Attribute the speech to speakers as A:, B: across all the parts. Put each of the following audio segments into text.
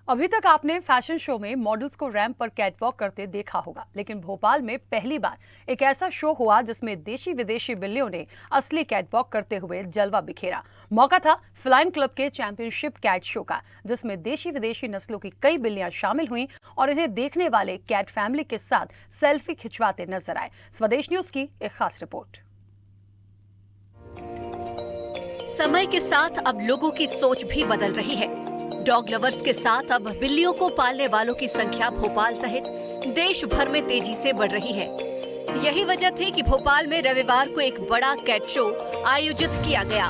A: अभी तक आपने फैशन शो में मॉडल्स को रैंप पर कैटवॉक करते देखा होगा, लेकिन भोपाल में पहली बार एक ऐसा शो हुआ जिसमें देशी विदेशी बिल्लियों ने असली कैटवॉक करते हुए जलवा बिखेरा। मौका था फेलाइन क्लब के चैंपियनशिप कैट शो का, जिसमें देशी विदेशी नस्लों की कई बिल्लियां शामिल हुईं और इन्हें देखने वाले कैट फैमिली के साथ सेल्फी खिंचवाते नजर आए। स्वदेश न्यूज की एक खास रिपोर्ट।
B: समय के साथ अब लोगों की सोच भी बदल रही है। डॉग लवर्स के साथ अब बिल्लियों को पालने वालों की संख्या भोपाल सहित देश भर में तेजी से बढ़ रही है। यही वजह थी कि भोपाल में रविवार को एक बड़ा कैट शो आयोजित किया गया।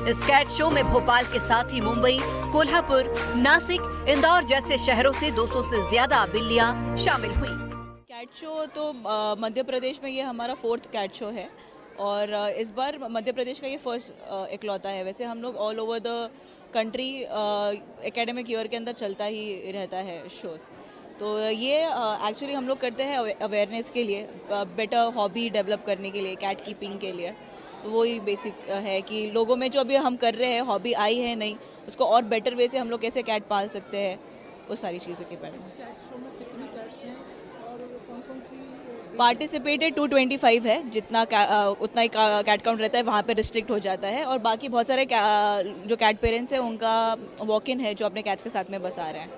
B: इस कैट शो में भोपाल के साथ ही मुंबई, कोल्हापुर, नासिक, इंदौर जैसे शहरों से 200 से ज्यादा बिल्लियां शामिल हुई।
C: कैट शो तो मध्य प्रदेश में ये हमारा 4th कैट शो है और इस बार मध्य प्रदेश का ये फर्स्ट इकलौता है। वैसे हम लोग all over the country academic year के अंदर चलता ही रहता है शोज़। तो ये एक्चुअली हम लोग करते हैं अवेयरनेस के लिए, बेटर हॉबी डेवलप करने के लिए, कैट कीपिंग के लिए। तो वही बेसिक है कि लोगों में जो अभी हम कर रहे हैं, हॉबी आई है नहीं, उसको और बेटर वे से हम लोग कैसे कैट पाल सकते हैं, वो सारी चीज़ों के बारे में। पार्टिसिपेटेड 225 है, जितना उतना ही कैट काउंट रहता है, वहाँ पे रिस्ट्रिक्ट हो जाता है। और बाकी बहुत सारे जो कैट पेरेंट्स हैं उनका वॉक इन है जो अपने कैट्स के साथ में बसा रहे हैं।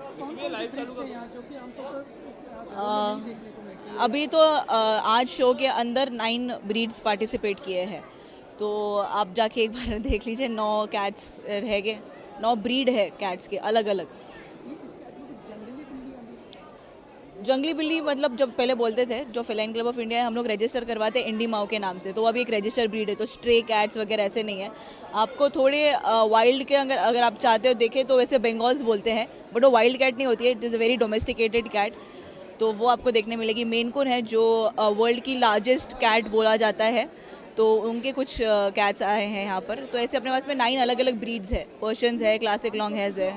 C: अभी तो आज शो के अंदर 9 ब्रीड्स पार्टिसिपेट किए हैं, तो आप जाके एक बार देख लीजिए। 9 कैट्स रह गए, 9 ब्रीड है कैट्स के अलग अलग। जंगली बिल्ली मतलब जब पहले बोलते थे, जो फेलाइन क्लब ऑफ इंडिया है, हम लोग रजिस्टर करवाते हैं इंडी माओ के नाम से, तो अभी एक रजिस्टर ब्रीड है। तो स्ट्रे कैट्स वगैरह ऐसे नहीं है। आपको थोड़े वाइल्ड के अगर आप चाहते हो देखें तो वैसे बंगाल्स बोलते हैं, बट वो वाइल्ड कैट नहीं होती है, it is a very domesticated cat. तो वो आपको देखने मिलेगी। मेन कुन है जो वर्ल्ड की लार्जेस्ट कैट बोला जाता है, तो उनके कुछ कैट्स आए हैं यहाँ पर। तो ऐसे अपने पास में 9 अलग अलग ब्रीड्स है। पर्शियंस है, क्लासिक लॉन्ग हेयर्स है,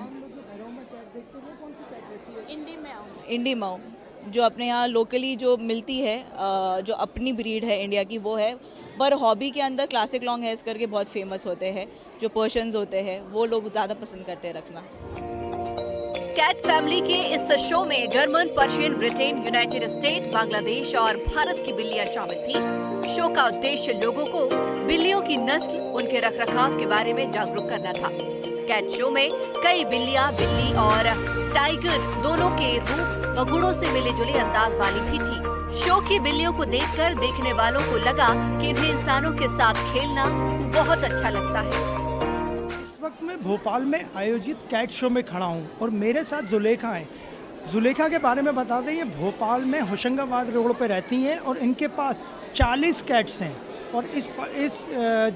C: इंडी माओ जो अपने यहाँ लोकली जो मिलती है, जो अपनी ब्रीड है इंडिया की, वो है। पर हॉबी के अंदर क्लासिक लॉन्ग हेयर्स करके बहुत फेमस होते हैं, जो पर्शियंस होते हैं, वो लोग ज़्यादा पसंद करते हैं रखना।
B: कैट फैमिली के इस शो में German, Persian, Britain, United state, Bangladesh और भारत की बिल्लियां शामिल थी। शो का उद्देश्य लोगों को बिल्लियों की नस्ल, उनके रखरखाव के बारे में जागरूक करना था। कैट शो में कई बिल्लियां, बिल्ली और टाइगर दोनों के रूप व गुणों से मिले जुले अंदाज वाली भी थी। शो की बिल्लियों को देखकर देखने वालों को लगा कि इन्हें इंसानों के साथ खेलना बहुत अच्छा लगता है।
D: इस वक्त मैं भोपाल में आयोजित कैट शो में खड़ा हूं और मेरे साथ जुलेखा है। जुलेखा के बारे में बता दें, ये भोपाल में होशंगाबाद रोड पे रहती हैं और इनके पास 40 कैट्स हैं। और इस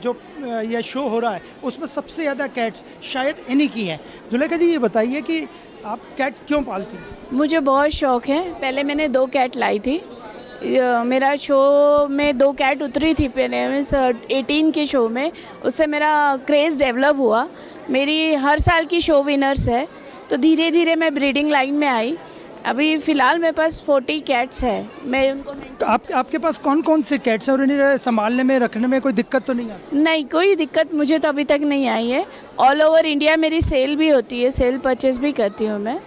D: जो ये शो हो रहा है उसमें सबसे ज़्यादा कैट्स शायद इन्हीं की हैं। जुलेखा जी, ये बताइए कि आप कैट क्यों पालती हैं?
E: मुझे बहुत शौक़ है। पहले मैंने 2 कैट लाई थी। मेरा शो में 2 कैट उतरी थी पहले, मीन्स 18 के शो में। उससे मेरा क्रेज़ डेवलप हुआ। मेरी हर साल की शो विनर्स है, तो धीरे धीरे मैं ब्रीडिंग लाइन में आई। अभी फ़िलहाल मेरे पास 40 कैट्स है। मैं उनको
D: तो आपके पास कौन कौन से कैट्स हैं और इन्हें संभालने में, रखने में कोई दिक्कत तो नहीं आती?
E: नहीं, कोई दिक्कत मुझे तो अभी तक नहीं आई है। ऑल ओवर इंडिया मेरी सेल भी होती है, सेल परचेस भी करती हूँ मैं।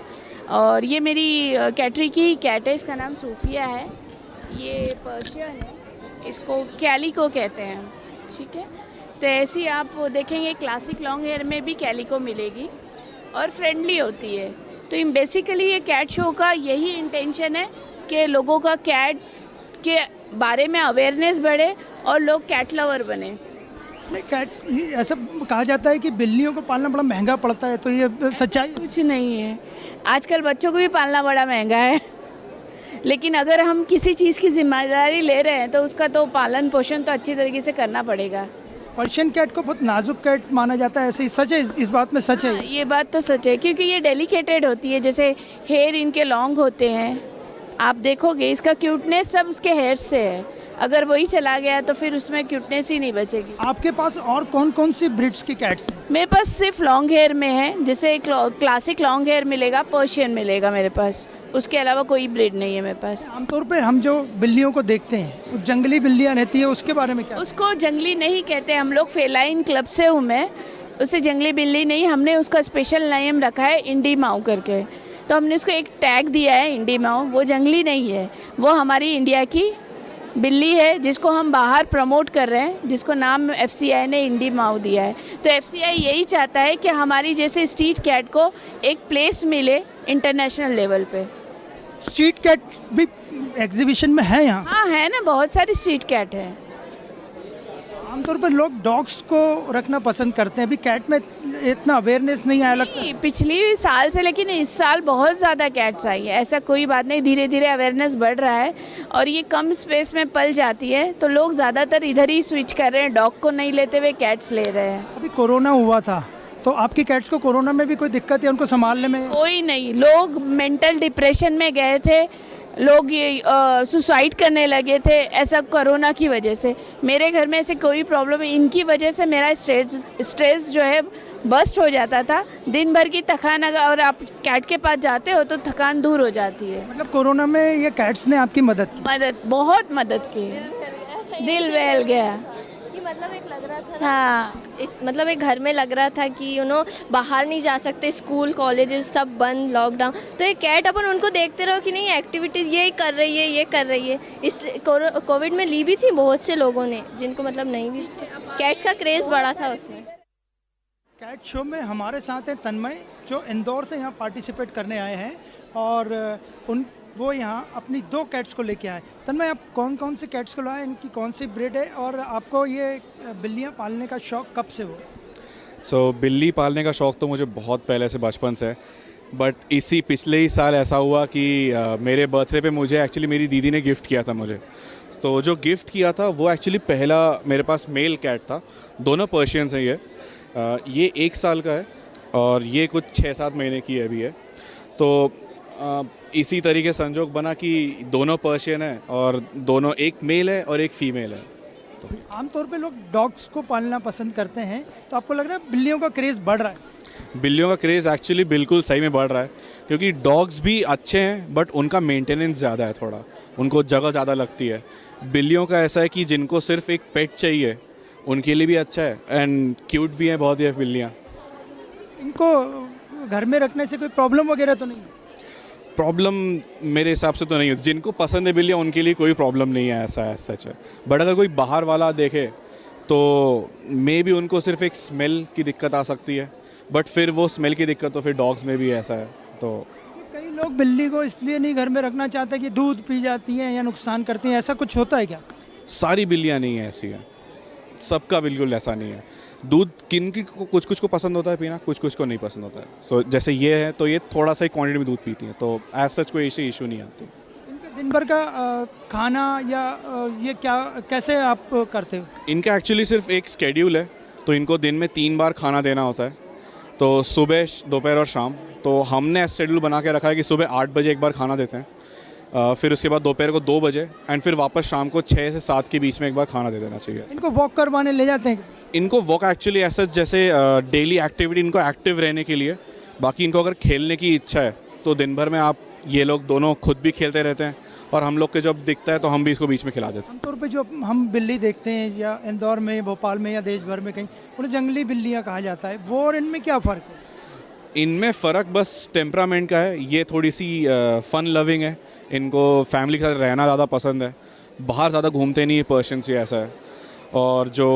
E: और ये मेरी कैटरी की कैट है, इसका नाम सूफिया है। ये पर्शियन है, इसको कैलिको कहते हैं, ठीक है। तो ऐसे ही आप देखेंगे क्लासिक लॉन्ग हेयर में भी कैलिको मिलेगी और फ्रेंडली होती है। तो बेसिकली ये कैट शो का यही इंटेंशन है कि लोगों का कैट के बारे में अवेयरनेस बढ़े और लोग कैट लवर बने।
D: नहीं, कैट ऐसा कहा जाता है कि बिल्लियों को पालना बड़ा महंगा पड़ता है, तो ये सच्चाई?
E: कुछ नहीं है। आजकल बच्चों को भी पालना बड़ा महंगा है, लेकिन अगर हम किसी चीज़ की जिम्मेदारी ले रहे हैं तो उसका तो पालन पोषण तो अच्छी तरीके से करना पड़ेगा।
D: पर्शियन कैट को बहुत नाजुक कैट माना जाता है, ऐसे ही सच है? इस बात में सच है?
E: ये बात तो सच है, क्योंकि ये डेलिकेटेड होती है। जैसे हेयर इनके लॉन्ग होते हैं, आप देखोगे इसका क्यूटनेस सब उसके हेयर से है। अगर वही चला गया तो फिर उसमें क्यूटनेस ही नहीं बचेगी।
D: आपके पास और कौन कौन सी ब्रीड्स की कैट्स हैं?
E: मेरे पास सिर्फ लॉन्ग हेयर में है। जैसे क्लासिक लॉन्ग हेयर मिलेगा, पर्शियन मिलेगा मेरे पास, उसके अलावा कोई ब्रीड नहीं है मेरे पास।
D: आमतौर पर हम जो बिल्लियों को देखते हैं, वो जंगली बिल्लियाँ रहती है, उसके बारे में क्या?
E: उसको जंगली नहीं कहते हम लोग, फेलाइन क्लब से हूँ मैं। उसे जंगली बिल्ली नहीं, हमने उसका स्पेशल नेम रखा है इंडी माओ करके। तो हमने उसको एक टैग दिया है इंडी माओ। वो जंगली नहीं है, वो हमारी इंडिया की बिल्ली है जिसको हम बाहर प्रमोट कर रहे हैं, जिसको नाम FCI ने इंडी माओ दिया है। तो FCI यही चाहता है कि हमारी जैसे स्ट्रीट कैट को एक प्लेस मिले इंटरनेशनल लेवल पे।
D: स्ट्रीट कैट भी एग्जीबिशन में है यहाँ।
E: हाँ है ना, बहुत सारी स्ट्रीट कैट है।
D: आमतौर पर लोग डॉग्स को रखना पसंद करते हैं, अभी कैट में इतना अवेयरनेस नहीं आया लगता है।
E: नहीं, पिछली साल से लेकिन इस साल बहुत ज़्यादा कैट्स आई है, ऐसा कोई बात नहीं, धीरे धीरे अवेयरनेस बढ़ रहा है और ये कम स्पेस में पल जाती है तो लोग ज़्यादातर इधर ही स्विच कर रहे हैं, डॉग को नहीं लेते हुए कैट्स ले रहे हैं।
D: अभी कोरोना हुआ था तो आपकी कैट्स को कोरोना में भी कोई दिक्कत है उनको संभालने में?
E: कोई नहीं, लोग मेंटल डिप्रेशन में गए थे, लोग ये सुसाइड करने लगे थे, ऐसा कोरोना की वजह से। मेरे घर में ऐसे कोई प्रॉब्लम, इनकी वजह से मेरा स्ट्रेस जो है बस्ट हो जाता था। दिन भर की थकान, अगर आप कैट के पास जाते हो तो थकान दूर हो जाती है।
D: मतलब कोरोना में ये कैट्स ने आपकी मदद की?
E: बहुत मदद की, दिल बहल गया।
F: कि मतलब एक लग रहा था ना,
E: हाँ,
F: मतलब एक घर में लग रहा था कि बाहर नहीं जा सकते, स्कूल कॉलेजेस सब बंद, लॉकडाउन, तो ये कैट अपन उनको देखते रहो कि नहीं एक्टिविटीज़ ये कर रही है, ये कर रही है। इस कोविड में ली भी थी बहुत से लोगों ने, जिनको मतलब नहीं भी थे। कैट्स का क्रेज़ बड़ा था उसमें।
D: कैट शो में हमारे साथ हैं तन्मय, जो इंदौर से यहाँ पार्टिसिपेट करने आए हैं और वो यहाँ अपनी 2 कैट्स को लेके आए। तन्मय, आप कौन कौन से कैट्स को लाए, इनकी कौन सी ब्रीड है और आपको ये बिल्लियाँ पालने का शौक़ कब से हुआ?
G: बिल्ली पालने का शौक़ तो मुझे बहुत पहले से, बचपन से है। बट इसी पिछले ही साल ऐसा हुआ कि मेरे बर्थडे पे मुझे एक्चुअली मेरी दीदी ने गिफ्ट किया था मुझे। तो जो गिफ्ट किया था वो एक्चुअली पहला मेरे पास मेल कैट था, दोनों पर्शियंस हैं ये 1 साल का है और ये कुछ 6-7 महीने की अभी है। तो इसी तरीके संजोग बना कि दोनों पर्शियन है और दोनों, एक मेल है और एक फीमेल है।
D: आमतौर पे लोग डॉग्स को पालना पसंद करते हैं, तो आपको लग रहा है बिल्लियों का क्रेज़ बढ़ रहा है?
G: बिल्लियों का क्रेज़ एक्चुअली बिल्कुल सही में बढ़ रहा है, क्योंकि डॉग्स भी अच्छे हैं बट उनका मेंटेनेंस ज़्यादा है, थोड़ा उनको जगह ज़्यादा लगती है। बिल्लियों का ऐसा है कि जिनको सिर्फ एक पेट चाहिए उनके लिए भी अच्छा है एंड क्यूट भी हैं बहुत, ये बिल्लियाँ।
D: इनको घर में रखने से कोई प्रॉब्लम वगैरह तो नहीं?
G: प्रॉब्लम मेरे हिसाब से तो नहीं होती, जिनको पसंद है बिल्लियाँ उनके लिए कोई प्रॉब्लम नहीं है, ऐसा है, सच है। बट अगर कोई बाहर वाला देखे तो मे भी उनको सिर्फ एक स्मेल की दिक्कत आ सकती है, बट फिर वो स्मेल की दिक्कत तो फिर डॉग्स में भी ऐसा है। तो
D: कई लोग बिल्ली को इसलिए नहीं घर में रखना चाहते कि दूध पी जाती हैं या नुकसान करती हैं, ऐसा कुछ होता है क्या?
G: सारी बिल्लियाँ नहीं है ऐसी है, सबका बिल्कुल ऐसा नहीं है। दूध किन की कुछ कुछ को पसंद होता है पीना, कुछ कुछ को नहीं पसंद होता है। सो जैसे ये है तो ये थोड़ा सा ही क्वांटिटी में दूध पीती हैं, तो एज सच कोई ऐसी इशू नहीं आती।
D: इनका दिन भर का खाना या ये क्या कैसे आप करते हो?
G: इनका एक्चुअली सिर्फ एक स्केड्यूल है, तो इनको दिन में 3 बार खाना देना होता है, तो सुबह, दोपहर और शाम। तो हमने शेड्यूल बना के रखा है कि सुबह 8 बजे एक बार खाना देते हैं, फिर उसके बाद दोपहर को 2 बजे एंड फिर वापस शाम को 6 से 7 के बीच में एक बार खाना दे देना चाहिए।
D: इनको वॉक करवाने ले जाते हैं?
G: इनको वॉक एक्चुअली ऐसा जैसे डेली एक्टिविटी, इनको एक्टिव रहने के लिए। बाकी इनको अगर खेलने की इच्छा है तो दिन भर में आप, ये लोग दोनों खुद भी खेलते रहते हैं और हम लोग के जब दिखता है तो हम भी इसको बीच में खिला देते हैं।
D: आमतौर पे जो हम बिल्ली देखते हैं या इंदौर में, भोपाल में या देश भर में कहीं, उन्हें जंगली बिल्लियाँ कहा जाता है, वो और इनमें क्या फ़र्क है?
G: इनमें फ़र्क बस टेम्परामेंट का है। ये थोड़ी सी फ़न लविंग है, इनको फैमिली के साथ रहना ज़्यादा पसंद है, बाहर ज़्यादा घूमते नहीं है, पर्शियन से ऐसा है। और जो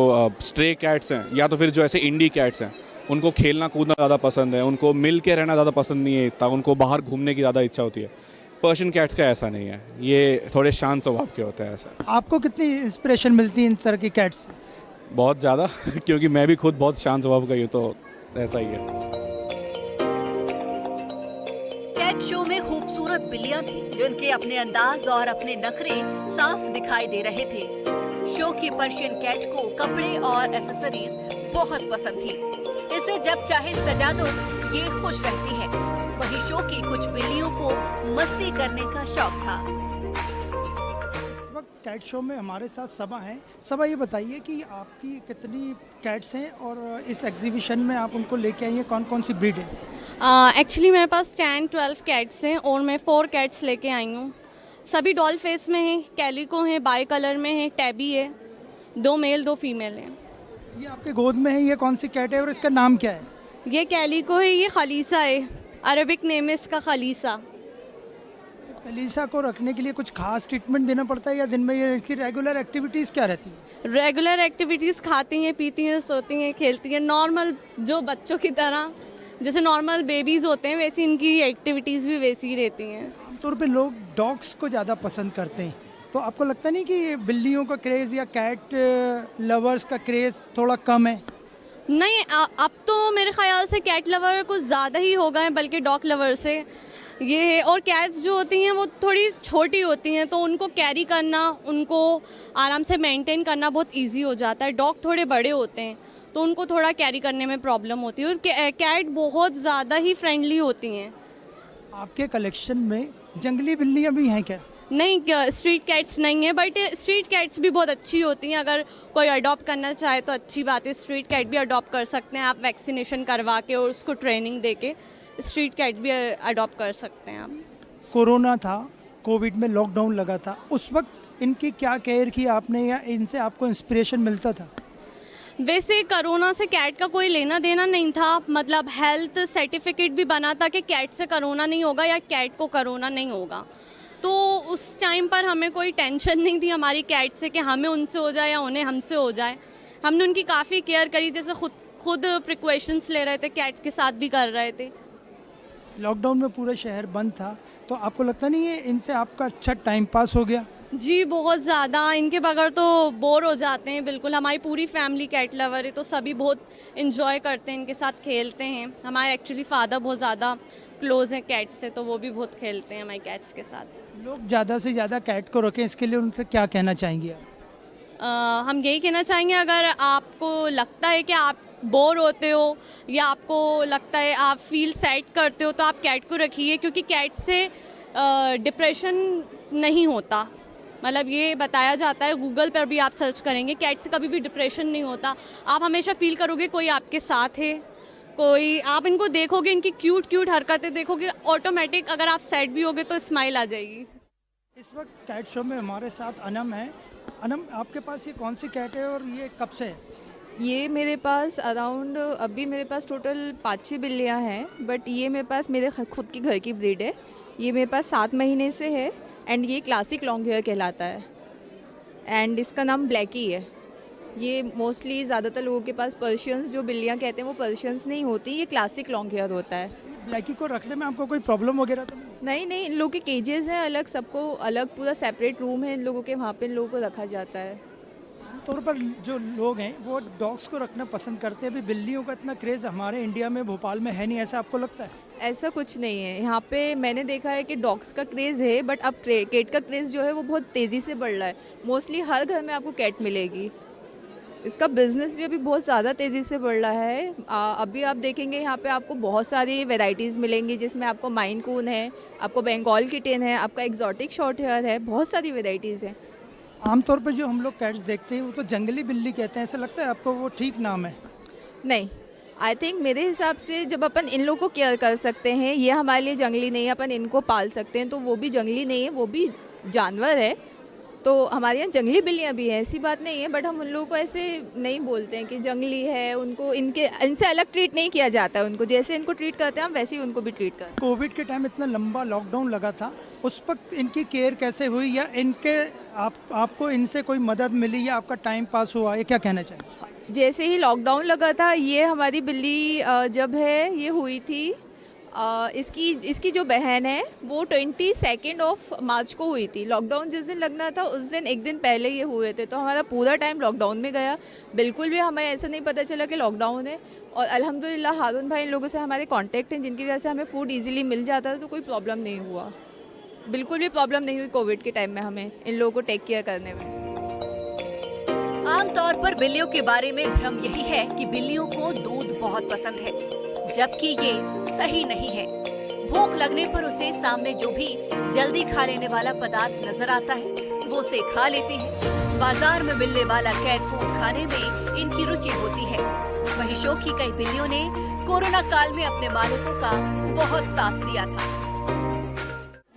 G: स्ट्रे कैट्स हैं या तो फिर जो ऐसे इंडी कैट्स हैं, उनको खेलना कूदना ज़्यादा पसंद है, उनको मिल के रहना ज़्यादा पसंद नहीं है इतना, उनको बाहर घूमने की ज़्यादा इच्छा होती है। पर्शियन कैट्स का ऐसा नहीं है, ये थोड़े शांत स्वभाव के होते हैं। ऐसा
D: आपको कितनी इंस्पिरेशन मिलती है इन तरह की कैट्स से?
G: बहुत ज़्यादा क्योंकि मैं भी खुद बहुत शांत स्वभाव का ही हूँ, तो ऐसा ही है।
B: कैट शो में खूबसूरत बिल्लियां थी जिनके अपने अंदाज और अपने नखरे साफ दिखाई दे रहे थे। शो की पर्शियन कैट को कपड़े और एक्सेसरीज बहुत पसंद थी। इसे जब चाहे सजा दो ये खुश रहती है। वहीं शो की कुछ बिल्लियों को मस्ती करने का शौक था।
D: इस वक्त कैट शो में हमारे साथ सबा हैं। सबा, ये बताइए कि आपकी कितनी कैट्स हैं और इस एग्जीबिशन में आप उनको लेके आई हैं, कौन कौन सी ब्रीड है?
H: एक्चुअली मेरे पास 10-12 कैट्स हैं और मैं 4 कैट्स लेके आई हूँ। सभी डॉल फेस में हैं, कैलिको हैं, बाई कलर में हैं, टैबी है, 2 मेल 2 फीमेल हैं।
D: ये आपके गोद में है, ये कौन सी कैट है और इसका नाम क्या है?
H: ये कैलिको है, ये खलीसा है, अरबिक नेम है इसका खलीसा।
D: इस कलीसा को रखने के लिए कुछ खास ट्रीटमेंट देना पड़ता है या दिन में ये इसकी रेगुलर एक्टिविटीज़ क्या रहती है?
H: रेगुलर एक्टिविटीज़, खाती हैं, पीती हैं, सोती हैं, खेलती हैं, नॉर्मल जो बच्चों की तरह, जैसे नॉर्मल बेबीज़ होते हैं वैसी इनकी एक्टिविटीज़ भी वैसी ही रहती हैं।
D: आमतौर पे लोग डॉग्स को ज़्यादा पसंद करते हैं, तो आपको लगता नहीं कि ये बिल्लियों का क्रेज़ या कैट लवर्स का क्रेज़ थोड़ा कम है?
H: नहीं, अब तो मेरे ख्याल से कैट लवर कुछ ज़्यादा ही हो गए हैं बल्कि डॉग लवर से, ये है। और कैट्स जो होती हैं वो थोड़ी छोटी होती हैं तो उनको कैरी करना, उनको आराम से मेंटेन करना बहुत इजी हो जाता है। डॉग थोड़े बड़े होते हैं तो उनको थोड़ा कैरी करने में प्रॉब्लम होती है। और कैट बहुत ज़्यादा ही फ्रेंडली होती हैं।
D: आपके कलेक्शन में जंगली बिल्लियाँ भी हैं क्या?
H: नहीं, स्ट्रीट कैट्स नहीं है, बट स्ट्रीट कैट्स भी बहुत अच्छी होती हैं। अगर कोई अडॉप्ट करना चाहे तो अच्छी बात है, स्ट्रीट कैट भी अडॉप्ट कर सकते हैं आप, वैक्सीनेशन करवा के और उसको ट्रेनिंग दे के स्ट्रीट कैट भी अडॉप्ट कर सकते हैं आप।
D: कोरोना था, कोविड में लॉकडाउन लगा था, उस वक्त इनकी क्या केयर की आपने या इनसे आपको इंस्पिरेशन मिलता था?
H: वैसे कोरोना से कैट का कोई लेना देना नहीं था, मतलब हेल्थ सर्टिफिकेट भी बना था कि कैट से कोरोना नहीं होगा या कैट को कोरोना नहीं होगा। तो उस टाइम पर हमें कोई टेंशन नहीं थी हमारी कैट से कि हमें उनसे हो जाए या उन्हें हमसे हो जाए। हमने उनकी काफ़ी केयर करी, जैसे खुद प्रिकॉशंस ले रहे थे, कैट्स के साथ भी कर रहे थे।
D: लॉकडाउन में पूरा शहर बंद था, तो आपको लगता नहीं है इनसे आपका अच्छा टाइम पास हो गया?
H: जी बहुत ज़्यादा, इनके बगैर तो बोर हो जाते हैं बिल्कुल। हमारी पूरी फैमिली कैट लवर है तो सभी बहुत इन्जॉय करते हैं, इनके साथ खेलते हैं। हमारे एक्चुअली फादर बहुत ज़्यादा क्लोज हैं कैट्स से, तो वो भी बहुत खेलते हैं हमारे कैट्स के साथ।
D: लोग ज़्यादा से ज़्यादा कैट को रखें, इसके लिए उनसे क्या कहना चाहेंगे आप?
H: हम यही कहना चाहेंगे, अगर आपको लगता है कि आप बोर होते हो या आपको लगता है आप फील सैड करते हो तो आप कैट को रखिए, क्योंकि कैट से डिप्रेशन नहीं होता। मतलब ये बताया जाता है, गूगल पर भी आप सर्च करेंगे, कैट से कभी भी डिप्रेशन नहीं होता। आप हमेशा फील करोगे कोई आपके साथ है, कोई आप इनको देखोगे, इनकी क्यूट हरकतें देखोगे, ऑटोमेटिक अगर आप सैड भी होगे तो स्माइल आ जाएगी।
D: इस वक्त कैट शो में हमारे साथ अनम है। अनम, आपके पास ये कौन सी कैट है और ये कब से है?
I: ये मेरे पास अराउंड, अभी मेरे पास टोटल 5-6 बिल्लियाँ हैं, बट ये मेरे पास मेरे खुद की घर की ब्रीड है। ये मेरे पास 7 महीने से है एंड ये क्लासिक लॉन्ग हेयर कहलाता है एंड इसका नाम ब्लैकी है। ये मोस्टली ज़्यादातर लोगों के पास पर्शियंस जो बिल्लियाँ कहते हैं वो पर्शियंस नहीं होती, ये क्लासिक लॉन्ग हेयर होता है।
D: ब्लैकी को रखने में आपको कोई प्रॉब्लम वगैरह तो नहीं?
I: नहीं, इन लोगों के केजेस हैं अलग, सबको अलग पूरा सेपरेट रूम है इन लोगों के, वहाँ पे इन लोगों को रखा जाता है।
D: तौर पर जो लोग हैं वो डॉग्स को रखना पसंद करते हैं। अभी बिल्लियों का इतना क्रेज़ हमारे इंडिया में, भोपाल में है नहीं, ऐसा आपको लगता है?
I: ऐसा कुछ नहीं है, यहाँ पे मैंने देखा है कि डॉग्स का क्रेज़ है, बट अब कैट का क्रेज़ जो है वो बहुत तेज़ी से बढ़ रहा है। मोस्टली हर घर में आपको कैट मिलेगी। इसका बिज़नेस भी अभी बहुत ज़्यादा तेज़ी से बढ़ रहा है। अभी आप देखेंगे यहाँ पे आपको बहुत सारी वैरायटीज़ मिलेंगी, जिसमें आपको माइन कून है, आपको बंगाल किटन है, आपका एक्जॉटिक शॉर्ट हेयर है, बहुत सारी वैरायटीज़ हैं।
D: आमतौर पर जो हम लोग कैट्स देखते हैं वो तो जंगली बिल्ली कहते हैं, ऐसा लगता है आपको वो ठीक नाम है?
I: नहीं, आई थिंक मेरे हिसाब से जब अपन इन लोगों को केयर कर सकते हैं, ये हमारे लिए जंगली नहीं है, अपन इनको पाल सकते हैं, तो वो भी जंगली नहीं है, वो भी जानवर है। तो हमारे यहाँ जंगली बिल्लियाँ भी हैं, ऐसी बात नहीं है, बट हम उन लोगों को ऐसे नहीं बोलते हैं कि जंगली है। उनको इनसे अलग ट्रीट नहीं किया जाता है, उनको जैसे इनको ट्रीट करते हैं हम वैसे ही उनको भी ट्रीट करते हैं।
D: कोविड के टाइम इतना लंबा लॉकडाउन लगा था, उस वक्त इनकी केयर कैसे हुई या इनके आपको इनसे कोई मदद मिली या आपका टाइम पास हुआ, ये क्या कहना चाहिए?
I: जैसे ही लॉकडाउन लगा था, ये हमारी बिल्ली जब है ये हुई थी, इसकी जो बहन है वो 22 मार्च को हुई थी। लॉकडाउन जिस दिन लगना था उस दिन एक दिन पहले ये हुए थे, तो हमारा पूरा टाइम लॉकडाउन में गया। बिल्कुल भी हमें ऐसा नहीं पता चला कि लॉकडाउन है, और अल्हम्दुलिल्लाह हारून भाई इन लोगों से हमारे कांटेक्ट हैं, जिनकी वजह से हमें फूड इजीली मिल जाता था, तो कोई प्रॉब्लम नहीं हुआ। बिल्कुल भी प्रॉब्लम नहीं हुई कोविड के टाइम में हमें इन लोगों को टेक केयर करने में।
B: आमतौर पर बिल्लियों के बारे में भ्रम यही है कि बिल्लियों को दूध बहुत पसंद है, जबकि ये सही नहीं है। भूख लगने पर उसे सामने जो भी जल्दी खा लेने वाला पदार्थ नजर आता है वो उसे खा लेती है। बाजार में मिलने वाला कैट फूड खाने में इनकी रुचि होती है। वहीं शो की कई बिल्लियों ने कोरोना काल में अपने मालिकों का बहुत साथ दिया था।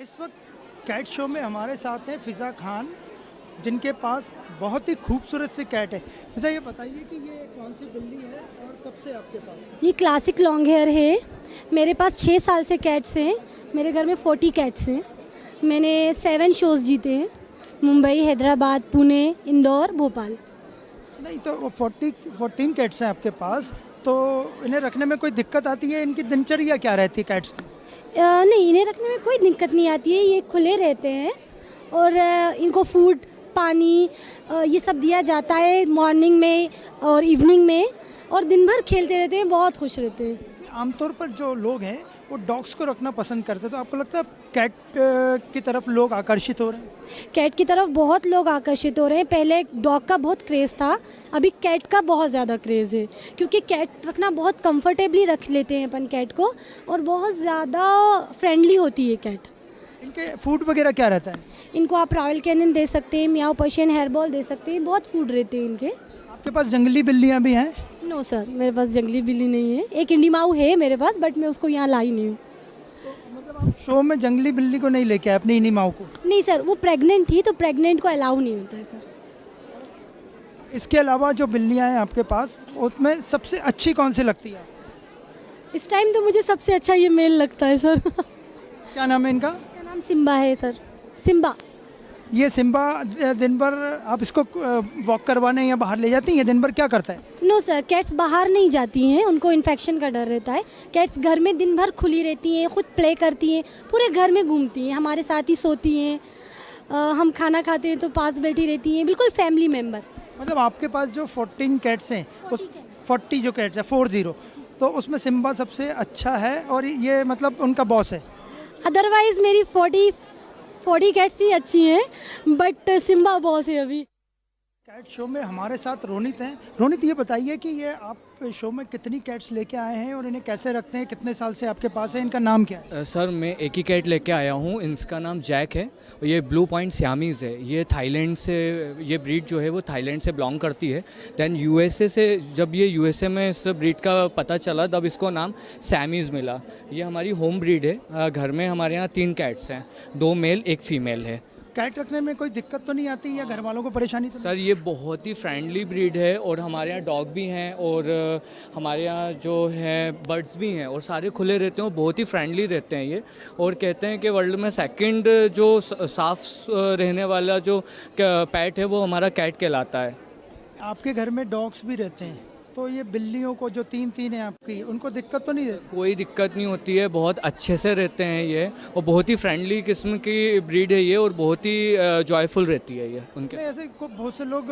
D: इस वक्त कैट शो में हमारे साथ हैं फिज़ा खान, जिनके पास बहुत ही खूबसूरत सी कैट है। वैसे ये बताइए कि ये कौन सी बिल्ली है और कब से आपके पास है?
J: ये क्लासिक लॉन्ग हेयर है। मेरे पास 6 साल से कैट्स हैं। मेरे घर में 40 कैट्स हैं। मैंने 7 शोज़ जीते हैं, मुंबई, हैदराबाद, पुणे, इंदौर, भोपाल।
D: नहीं तो वो 14 कैट्स हैं आपके पास, तो इन्हें रखने में कोई दिक्कत आती है? इनकी दिनचर्या क्या रहती है कैट्स की?
J: नहीं, इन्हें रखने में कोई दिक्कत नहीं आती है। ये खुले रहते हैं और इनको फूड, पानी ये सब दिया जाता है मॉर्निंग में और इवनिंग में, और दिन भर खेलते रहते हैं, बहुत खुश रहते हैं।
D: आमतौर पर जो लोग हैं वो डॉग्स को रखना पसंद करते हैं, तो आपको लगता है कैट की तरफ लोग आकर्षित हो रहे हैं?
J: कैट की तरफ बहुत लोग आकर्षित हो रहे हैं। पहले डॉग का बहुत क्रेज़ था, अभी कैट का बहुत ज़्यादा क्रेज़ है, क्योंकि कैट रखना बहुत कंफर्टेबली रख लेते हैं अपन कैट को, और बहुत ज़्यादा फ्रेंडली होती है कैट।
D: इनके फूड वगैरह क्या रहता है?
J: इनको आप रॉयल कैनिन दे सकते हैं, मियाओ पर्शियन हेयर बॉल दे सकते हैं, बहुत फूड रहते हैं इनके।
D: आपके पास जंगली बिल्लियाँ भी हैं?
J: नो सर, मेरे पास जंगली बिल्ली नहीं है। एक इंडीमाऊ है मेरे पास, बट मैं उसको यहाँ लाई नहीं हूँ।
D: मतलब आप शो में जंगली बिल्ली को नहीं लेके आए, अपनी इन्हीं माँ को?
J: नहीं सर, वो प्रेग्नेंट थी, तो प्रेग्नेंट को अलाउ नहीं होता है सर।
D: इसके अलावा जो बिल्लियाँ हैं आपके पास, उसमें सबसे अच्छी कौन सी लगती है?
J: इस टाइम तो मुझे सबसे अच्छा ये मेल लगता है सर।
D: क्या नाम है इनका?
J: इसका नाम सिम्बा है सर, सिम्बा।
D: ये सिम्बा दिन भर आप इसको वॉक करवाने या बाहर ले जाती हैं? दिन भर क्या करता है?
J: नो सर, कैट्स बाहर नहीं जाती हैं, उनको इन्फेक्शन का डर रहता है। कैट्स घर में दिन भर खुली रहती हैं, खुद प्ले करती हैं, पूरे घर में घूमती हैं, हमारे साथ ही सोती हैं। हम खाना खाते हैं तो पास बैठी रहती हैं, बिल्कुल फैमिली मेम्बर।
D: मतलब आपके पास जो 14 कैट्स हैं, उस 40 जो कैट्स है 40, तो उसमें सिम्बा सबसे अच्छा है और ये मतलब उनका बॉस है?
J: अदरवाइज़ मेरी 40 कैट्स ही अच्छी हैं, बट सिम्बा बॉस है अभी।
D: कैट शो में हमारे साथ रोनित हैं। रोनित, ये बताइए कि ये आप शो में कितनी कैट्स लेके आए हैं और इन्हें कैसे रखते हैं? कितने साल से आपके पास है? इनका नाम क्या है?
K: सर, मैं एक ही कैट लेके आया हूँ। इसका नाम जैक है और ये ब्लू पॉइंट सियामीज़ है। ये थाईलैंड से, ये ब्रीड जो है वो थाईलैंड से बिलोंग करती है। दैन यूएसए से, जब ये यूएसए में इस ब्रीड का पता चला तब इसको नाम सैमीज़ मिला। ये हमारी होम ब्रीड है। घर में हमारे यहाँ 3 कैट्स हैं, 2 मेल 1 फीमेल है।
D: कैट रखने में कोई दिक्कत तो नहीं आती या घर वालों को परेशानी तो नहीं?
K: सर, ये बहुत ही फ्रेंडली ब्रीड है और हमारे यहाँ डॉग भी हैं और हमारे यहाँ जो है बर्ड्स भी हैं और सारे खुले रहते हैं और बहुत ही फ्रेंडली रहते हैं ये। और कहते हैं कि वर्ल्ड में सेकंड जो साफ रहने वाला जो पेट है वो हमारा कैट कहलाता है।
D: आपके घर में डॉग्स भी रहते हैं, तो ये बिल्लियों को जो 3 हैं आपकी, उनको दिक्कत तो नहीं है?
K: कोई दिक्कत नहीं होती है, बहुत अच्छे से रहते हैं ये और बहुत ही फ्रेंडली किस्म की ब्रीड है ये और बहुत ही जॉयफुल रहती है ये उनके।
D: ऐसे बहुत से लोग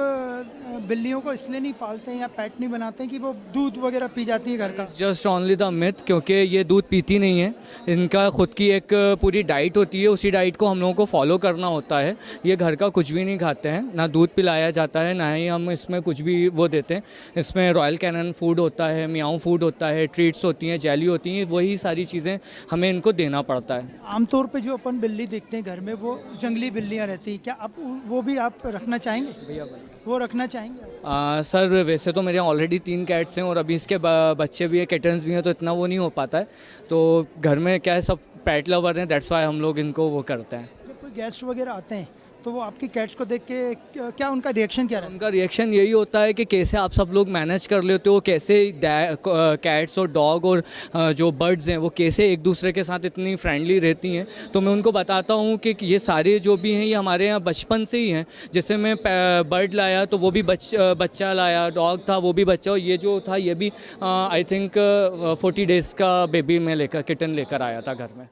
D: बिल्लियों को इसलिए नहीं पालते हैं या पेट नहीं बनाते हैं कि वो दूध वगैरह पी जाती है घर का।
K: जस्ट ओनली द मिथ, क्योंकि ये दूध पीती नहीं है। इनका खुद की एक पूरी डाइट होती है, उसी डाइट को हम लोगों को फॉलो करना होता है। ये घर का कुछ भी नहीं खाते हैं, ना दूध पिलाया जाता है, ना ही हम इसमें कुछ भी वो देते हैं। इसमें रॉयल कैनन फूड होता है, मियाओ फूड होता है, ट्रीट्स होती हैं, जेली होती हैं, वही सारी चीज़ें हमें इनको देना पड़ता है।
D: आमतौर पे जो अपन बिल्ली देखते हैं घर में, वो जंगली बिल्लियाँ रहती हैं, क्या आप वो भी आप रखना चाहेंगे? भैया वो रखना चाहेंगे?
K: सर, वैसे तो मेरे यहाँ ऑलरेडी 3 कैट्स हैं और अभी इसके बच्चे भी हैं, किटन्स भी हैं, तो इतना वो नहीं हो पाता है। तो घर में क्या है, सब पेट लवर हैं, दैट्स वाई हम लोग इनको वो करते हैं।
D: जब कोई गेस्ट वगैरह आते हैं तो वो आपकी कैट्स को देख के क्या उनका रिएक्शन क्या रहता है?
K: उनका रिएक्शन यही होता है कि कैसे आप सब लोग मैनेज कर लेते हो, कैसे कैट्स और डॉग और जो बर्ड्स हैं वो कैसे एक दूसरे के साथ इतनी फ्रेंडली रहती हैं। तो मैं उनको बताता हूँ कि ये सारे जो भी हैं ये हमारे यहाँ बचपन से ही हैं। जैसे मैं बर्ड लाया तो वो भी बच्चा लाया, डॉग था वो भी बच्चा, और ये जो था ये भी आई थिंक 40 डेज़ का बेबी मैं किटन लेकर आया था घर में।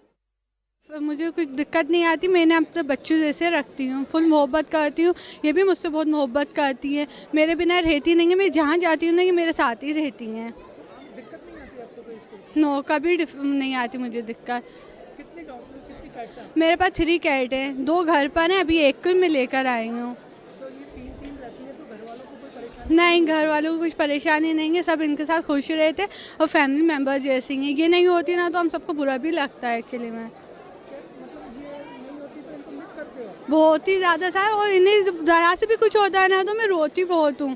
L: मुझे कुछ दिक्कत नहीं आती, मैंने अपने बच्चों जैसे रखती हूँ, फुल मोहब्बत करती हूँ। ये भी मुझसे बहुत मोहब्बत करती है, मेरे बिना रहती नहीं है। मैं जहाँ जाती हूँ ना, ये मेरे साथ ही रहती हैं।
D: दिक्कत नहीं आती आपको कोई इसको?
L: नो, कभी नहीं आती मुझे दिक्कत।
D: कितनी कैट्स हैं?
L: मेरे पास 3 कैट हैं, 2 घर पर हैं, अभी 1 को मैं लेकर आई हूँ।
D: तो ये 3 रहती है, तो घर वालों को कोई परेशानी
L: नहीं, घर वालों को कुछ परेशानी नहीं है, सब इनके साथ खुश रहते हैं और फैमिली मेम्बर जैसे हैं। ये नहीं होती ना तो हम सबको बुरा भी लगता है एक्चुअली में, बहुत ही ज़्यादा सर। और इन्हें ज़रा से भी कुछ होता है ना तो मैं रोती बहुत हूँ।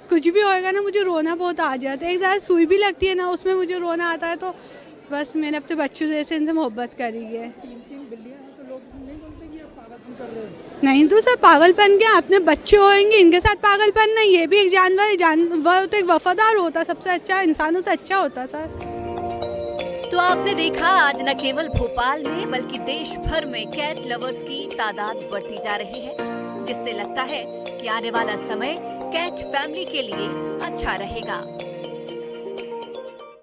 L: कुछ भी होएगा ना मुझे रोना बहुत आ जाता है। एक ज़्यादा सुई भी लगती है ना, उसमें मुझे रोना आता है। तो बस मैंने अपने बच्चों जैसे इनसे मोहब्बत करी है।
D: 3 बिल्लियाँ हैं तो लोग नहीं बोलते कि आप पागल
L: नहीं तो सर पागलपन क्या, अपने बच्चे होंगे इनके साथ पागलपन नहीं, ये भी एक जानवर है, जानवर तो एक वफादार होता, सबसे अच्छा इंसानों से अच्छा होता सर।
B: तो आपने देखा आज न केवल भोपाल में बल्कि देश भर में कैट लवर्स की तादाद बढ़ती जा रही है, जिससे लगता है कि आने वाला समय कैट फैमिली के लिए अच्छा रहेगा।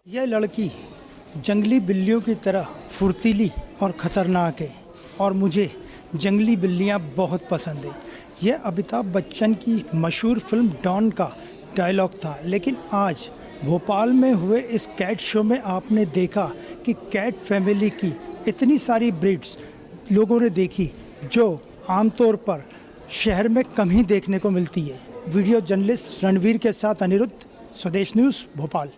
D: यह लड़की जंगली बिल्लियों की तरह फुर्तीली और ख़तरनाक है और मुझे जंगली बिल्लियां बहुत पसंद है। यह अमिताभ बच्चन की मशहूर फिल्म डॉन का डायलॉग था, लेकिन आज भोपाल में हुए इस कैट शो में आपने देखा कि कैट फैमिली की इतनी सारी ब्रीड्स लोगों ने देखी जो आमतौर पर शहर में कम ही देखने को मिलती है। वीडियो जर्नलिस्ट रणवीर के साथ अनिरुद्ध, स्वदेश न्यूज़, भोपाल।